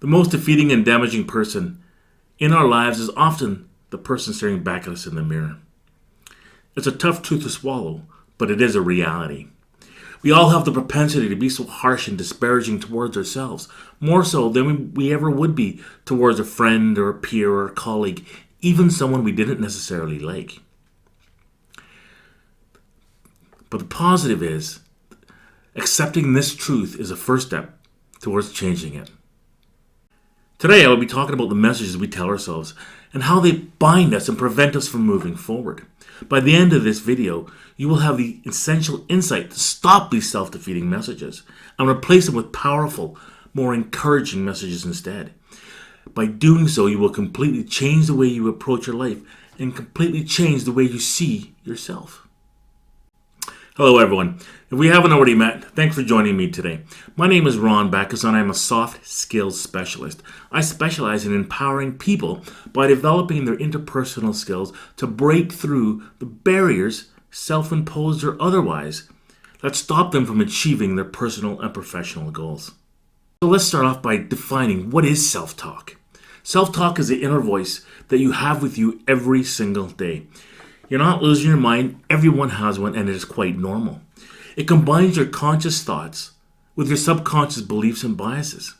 The most defeating and damaging person in our lives is often the person staring back at us in the mirror. It's a tough truth to swallow, but it is a reality. We all have the propensity to be so harsh and disparaging towards ourselves, more so than we ever would be towards a friend or a peer or a colleague, even someone we didn't necessarily like. But the positive is, accepting this truth is a first step towards changing it. Today I will be talking about the messages we tell ourselves and how they bind us and prevent us from moving forward. By the end of this video, you will have the essential insight to stop these self-defeating messages and replace them with powerful, more encouraging messages instead. By doing so, you will completely change the way you approach your life and completely change the way you see yourself. Hello everyone. If we haven't already met, thanks for joining me today. My name is Bacchus and I'm a soft skills specialist. I specialize in empowering people by developing their interpersonal skills to break through the barriers, self-imposed or otherwise, that stop them from achieving their personal and professional goals. So let's start off by defining what is self-talk. Self-talk is the inner voice that you have with you every single day. You're not losing your mind, everyone has one, and it is quite normal. It combines your conscious thoughts with your subconscious beliefs and biases.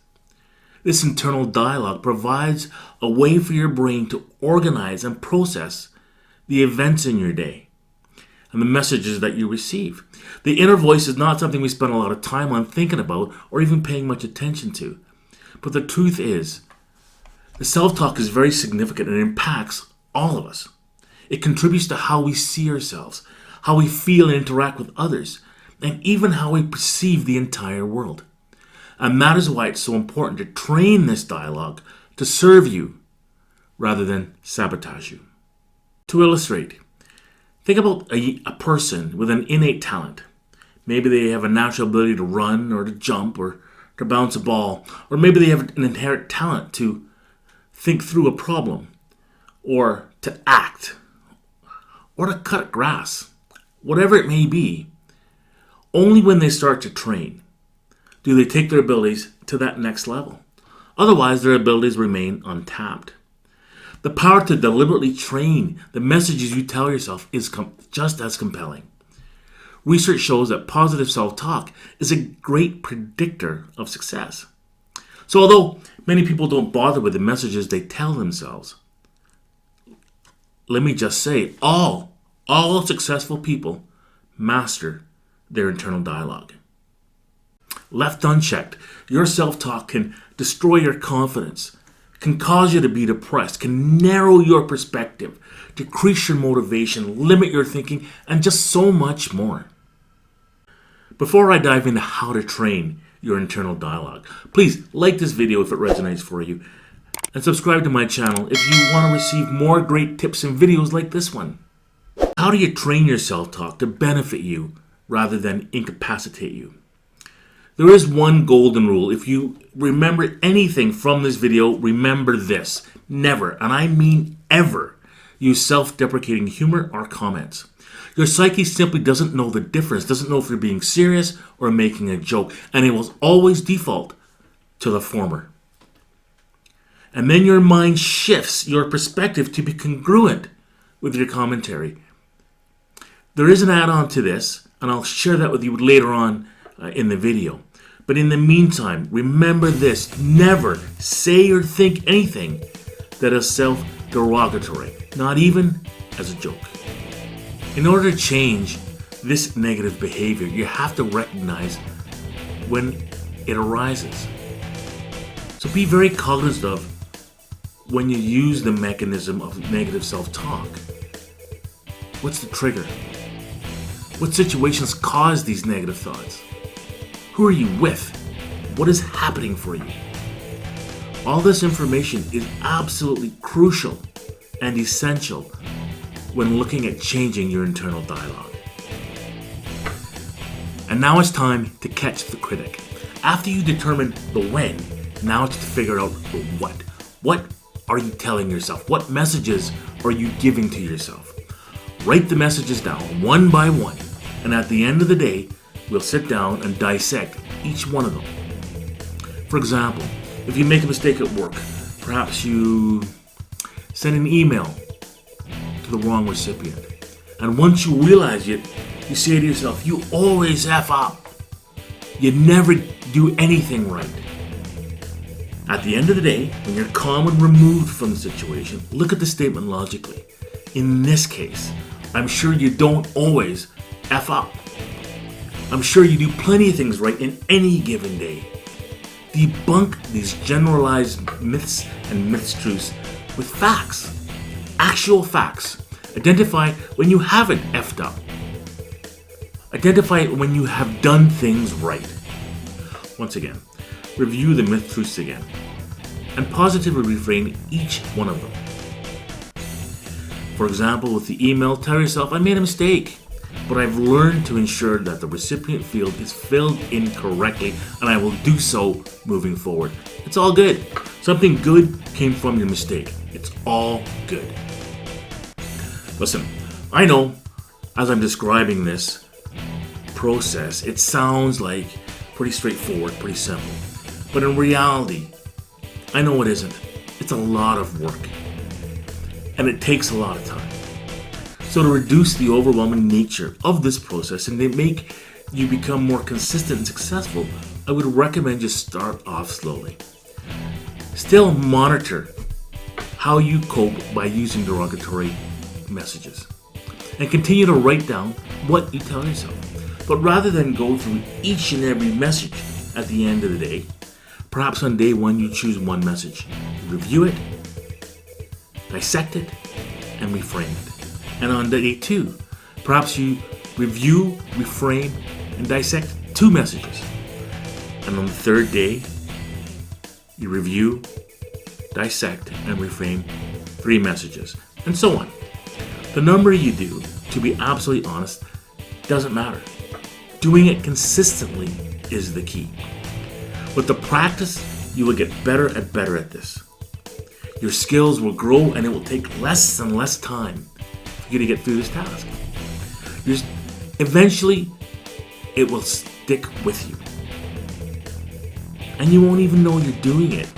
This internal dialogue provides a way for your brain to organize and process the events in your day and the messages that you receive. The inner voice is not something we spend a lot of time on thinking about or even paying much attention to. But the truth is, the self-talk is very significant and impacts all of us. It contributes to how we see ourselves, how we feel and interact with others, and even how we perceive the entire world. And that is why it's so important to train this dialogue to serve you rather than sabotage you. To illustrate, think about a person with an innate talent. Maybe they have a natural ability to run or to jump or to bounce a ball, or maybe they have an inherent talent to think through a problem or to act, or to cut grass, whatever it may be. Only when they start to train do they take their abilities to that next level. Otherwise, their abilities remain untapped. The power to deliberately train the messages you tell yourself is just as compelling. Research shows that positive self-talk is a great predictor of success. So although many people don't bother with the messages they tell themselves, let me just say, all successful people master their internal dialogue. Left unchecked, your self-talk can destroy your confidence, can cause you to be depressed, can narrow your perspective, decrease your motivation, limit your thinking, and just so much more. Before I dive into how to train your internal dialogue, please like this video if it resonates for you, and subscribe to my channel if you want to receive more great tips and videos like this one. How do you train your self-talk to benefit you rather than incapacitate you? There is one golden rule. If you remember anything from this video, remember this. Never, and I mean ever, use self-deprecating humor or comments. Your psyche simply doesn't know the difference, doesn't know if you're being serious or making a joke, and it will always default to the former. And then your mind shifts your perspective to be congruent with your commentary. There is an add-on to this, and I'll share that with you later on in the video. But in the meantime, remember this: never say or think anything that is self-derogatory, not even as a joke. In order to change this negative behavior, you have to recognize when it arises. So be very cognizant of when you use the mechanism of negative self-talk. What's the trigger? What situations cause these negative thoughts? Who are you with? What is happening for you? All this information is absolutely crucial and essential when looking at changing your internal dialogue. And now it's time to catch the critic. After you determine the when, now it's to figure out the what. What are you telling yourself? What messages are you giving to yourself? Write the messages down one by one, and at the end of the day, we'll sit down and dissect each one of them. For example, If you make a mistake at work, perhaps you send an email to the wrong recipient. And once you realize it, you say to yourself, you always F up. You never do anything right. At the end of the day, when you're calm and removed from the situation, look at the statement logically. In this case, I'm sure you don't always F up. I'm sure you do plenty of things right in any given day. Debunk these generalized myths and myth-truths with facts. Actual facts. Identify when you haven't effed up. Identify when you have done things right. Once again, review the myth-truths again and positively reframe each one of them. For example, with the email, tell yourself, I made a mistake, but I've learned to ensure that the recipient field is filled in correctly, and I will do so moving forward. It's all good. Something good came from your mistake. It's all good. Listen, I know as I'm describing this process, it sounds like pretty straightforward, pretty simple. But in reality, I know it isn't. It's a lot of work. And it takes a lot of time. So to reduce the overwhelming nature of this process and to make you become more consistent and successful, I would recommend you start off slowly. Still monitor how you cope by using derogatory messages. And continue to write down what you tell yourself. But rather than go through each and every message at the end of the day, perhaps on day one you choose one message. Review it, dissect it, and reframe it. And on day two, perhaps you review, reframe, and dissect two messages. And on the third day, you review, dissect, and reframe three messages, and so on. The number you do, to be absolutely honest, doesn't matter. Doing it consistently is the key. With the practice, you will get better at this. Your skills will grow and it will take less and less time for you to get through this task. Eventually, it will stick with you. And you won't even know you're doing it.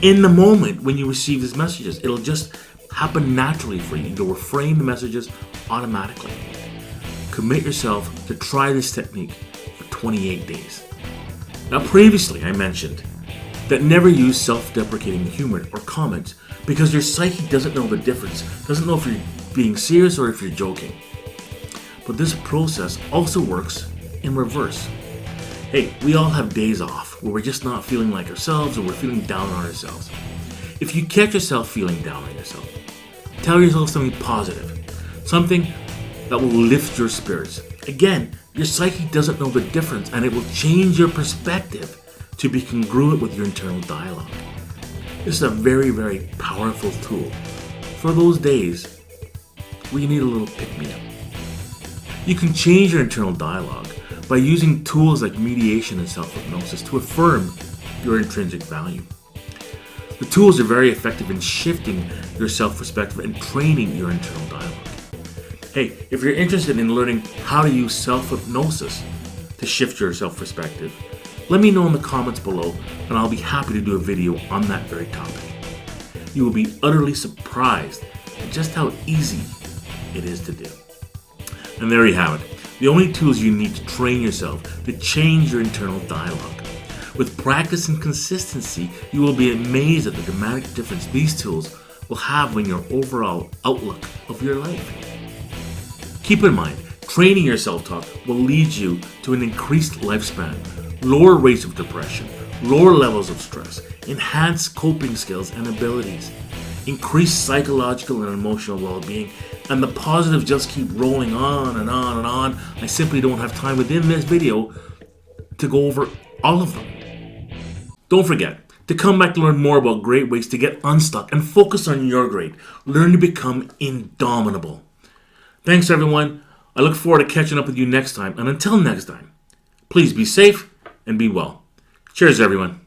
In the moment when you receive these messages, it'll just happen naturally for you. You'll reframe the messages automatically. Commit yourself to try this technique for 28 days. Now, previously I mentioned that never use self-deprecating humor or comments because your psyche doesn't know the difference, doesn't know if you're being serious or if you're joking. But this process also works in reverse. Hey, we all have days off where we're just not feeling like ourselves or we're feeling down on ourselves. If you catch yourself feeling down on yourself, tell yourself something positive, something that will lift your spirits. Again, your psyche doesn't know the difference and it will change your perspective to be congruent with your internal dialogue. This is a very, very powerful tool for those days where you need a little pick-me-up. You can change your internal dialogue by using tools like mediation and self-hypnosis to affirm your intrinsic value. The tools are very effective in shifting your self-perspective and training your internal dialogue. Hey, if you're interested in learning how to use self-hypnosis to shift your self-perspective, let me know in the comments below and I'll be happy to do a video on that very topic. You will be utterly surprised at just how easy it is to do. And there you have it. The only tools you need to train yourself to change your internal dialogue. With practice and consistency, you will be amazed at the dramatic difference these tools will have in your overall outlook of your life. Keep in mind, training your self-talk will lead you to an increased lifespan, lower rates of depression, lower levels of stress, enhanced coping skills and abilities, increased psychological and emotional well-being, and the positives just keep rolling on and on and on. I simply don't have time within this video to go over all of them. Don't forget to come back to learn more about great ways to get unstuck and focus on your grade. Learn to become indomitable. Thanks, everyone. I look forward to catching up with you next time. And until next time, please be safe and be well. Cheers, everyone.